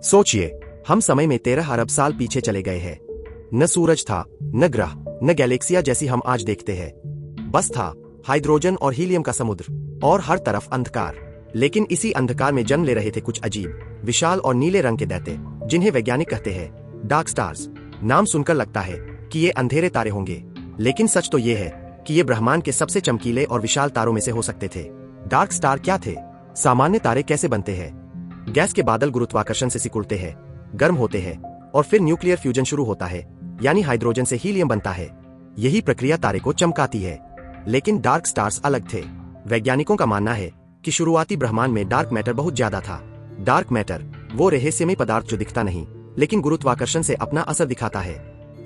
सोचिए, हम समय में 13 अरब साल पीछे चले गए हैं। न सूरज था, न ग्रह, न गैलेक्सिया जैसी हम आज देखते हैं। बस था हाइड्रोजन और हीलियम का समुद्र और हर तरफ अंधकार। लेकिन इसी अंधकार में जन्म ले रहे थे कुछ अजीब, विशाल और नीले रंग के दैत्य, जिन्हें वैज्ञानिक कहते हैं डार्क स्टार्स। नाम सुनकर लगता है कि ये अंधेरे तारे होंगे, लेकिन सच तो ये है कि ये ब्रह्मांड के सबसे चमकीले और विशाल तारों में से हो सकते थे। डार्क स्टार क्या थे? सामान्य तारे कैसे बनते हैं? गैस के बादल गुरुत्वाकर्षण से सिकुड़ते हैं, गर्म होते हैं और फिर न्यूक्लियर फ्यूजन शुरू होता है, यानी हाइड्रोजन से हीलियम बनता है। यही प्रक्रिया तारे को चमकाती है। लेकिन डार्क स्टार्स अलग थे। वैज्ञानिकों का मानना है कि शुरुआती ब्रह्मांड में डार्क मैटर बहुत ज्यादा था। डार्क मैटर वो रहस्यमय पदार्थ जो दिखता नहीं, लेकिन गुरुत्वाकर्षण से अपना असर दिखाता है।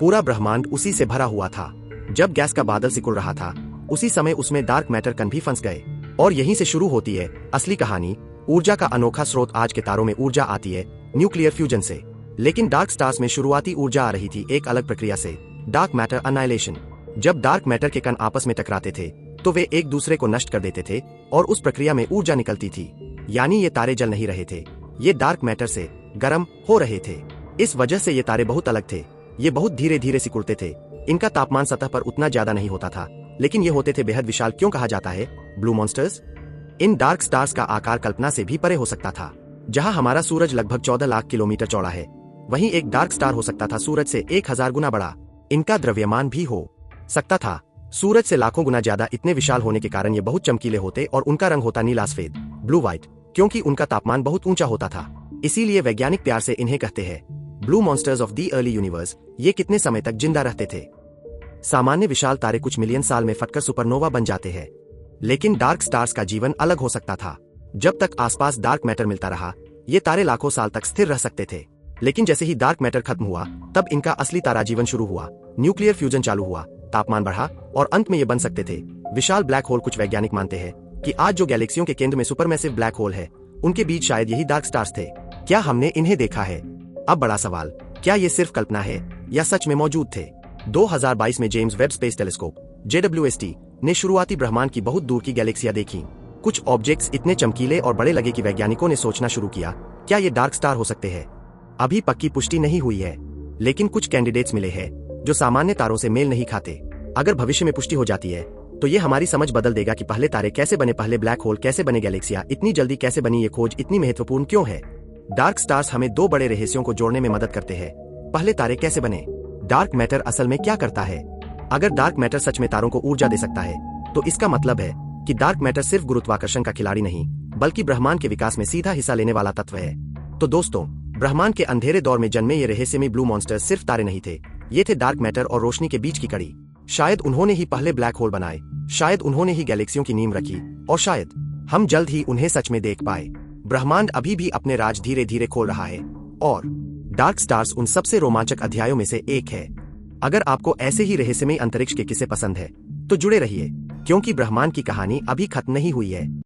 पूरा ब्रह्मांड उसी से भरा हुआ था। जब गैस का बादल सिकुड़ रहा था, उसी समय उसमें डार्क मैटर कण भी फंस गए। और यहीं से शुरू होती है असली कहानी। ऊर्जा का अनोखा स्रोत। आज के तारों में ऊर्जा आती है न्यूक्लियर फ्यूजन से, लेकिन डार्क स्टार्स में शुरुआती ऊर्जा आ रही थी एक अलग प्रक्रिया से, डार्क मैटर अनाइलेशन। जब डार्क मैटर के कण आपस में टकराते थे तो वे एक दूसरे को नष्ट कर देते थे और उस प्रक्रिया में ऊर्जा निकलती थी। यानी ये तारे जल नहीं रहे थे, ये डार्क मैटर से गर्म हो रहे थे। इस वजह से ये तारे बहुत अलग थे। ये बहुत धीरे धीरे सिकुड़ते थे। इनका तापमान सतह पर उतना ज्यादा नहीं होता था, लेकिन ये होते थे बेहद विशाल। क्यों कहा जाता है ब्लू मॉन्स्टर्स? इन डार्क स्टार्स का आकार कल्पना से भी परे हो सकता था। जहां हमारा सूरज लगभग 14 लाख किलोमीटर चौड़ा है, वहीं एक डार्क स्टार हो सकता था सूरज से 1000 गुना बड़ा। इनका द्रव्यमान भी हो सकता था सूरज से लाखों गुना ज्यादा। इतने विशाल होने के कारण ये बहुत चमकीले होते और उनका रंग होता नीला सफेद, ब्लू व्हाइट, क्योंकि उनका तापमान बहुत ऊंचा होता था। इसीलिए वैज्ञानिक प्यार से इन्हें कहते हैं blue monsters of the early universe. ये कितने समय तक जिंदा रहते थे? सामान्य विशाल तारे कुछ मिलियन साल में फटकर सुपरनोवा बन जाते हैं, लेकिन डार्क स्टार्स का जीवन अलग हो सकता था। जब तक आसपास डार्क मैटर मिलता रहा, ये तारे लाखों साल तक स्थिर रह सकते थे। लेकिन जैसे ही डार्क मैटर खत्म हुआ, तब इनका असली तारा जीवन शुरू हुआ। न्यूक्लियर फ्यूजन चालू हुआ, तापमान बढ़ा और अंत में ये बन सकते थे विशाल ब्लैक होल। कुछ वैज्ञानिक मानते हैं कि आज जो गैलेक्सियों के केंद्र में सुपरमैसिव ब्लैक होल है, उनके बीच शायद यही डार्क स्टार्स थे। क्या हमने इन्हें देखा है? अब बड़ा सवाल, क्या ये सिर्फ कल्पना है या सच में मौजूद थे? 2022 में James Webb space telescope JWST ने शुरुआती ब्रह्मांड की बहुत दूर की गैलेक्सियां देखी। कुछ ऑब्जेक्ट्स इतने चमकीले और बड़े लगे कि वैज्ञानिकों ने सोचना शुरू किया, क्या ये डार्क स्टार हो सकते हैं? अभी पक्की पुष्टि नहीं हुई है, लेकिन कुछ कैंडिडेट्स मिले हैं जो सामान्य तारों से मेल नहीं खाते। अगर भविष्य में पुष्टि हो जाती है, तो ये हमारी समझ बदल देगा कि पहले तारे कैसे बने, पहले ब्लैक होल कैसे बने, गैलेक्सियां इतनी जल्दी कैसे बनी। ये खोज इतनी महत्वपूर्ण क्यों है? डार्क स्टार्स हमें दो बड़े रहस्यों को जोड़ने में मदद करते हैं। पहले, तारे कैसे बने? डार्क मैटर असल में क्या करता है? अगर डार्क मैटर सच में तारों को ऊर्जा दे सकता है, तो इसका मतलब है कि डार्क मैटर सिर्फ गुरुत्वाकर्षण का खिलाड़ी नहीं, बल्कि ब्रह्मांड के विकास में सीधा हिस्सा लेने वाला तत्व है। तो दोस्तों, ब्रह्मांड के अंधेरे दौर में जन्मे ये रहस्यमय ब्लू मॉन्स्टर्स सिर्फ तारे नहीं थे, ये थे डार्क मैटर और रोशनी के बीच की कड़ी। शायद उन्होंने ही पहले ब्लैक होल बनाए, शायद उन्होंने ही गैलेक्सियों की नींव रखी, और शायद हम जल्द ही उन्हें सच में देख पाए। ब्रह्मांड अभी भी अपने राज धीरे धीरे खोल रहा है, और डार्क स्टार्स उन सबसे रोमांचक अध्यायों में से एक है। अगर आपको ऐसे ही रहस्यमय अंतरिक्ष के किस्से पसंद है, तो जुड़े रहिए, क्योंकि ब्रह्मांड की कहानी अभी खत्म नहीं हुई है।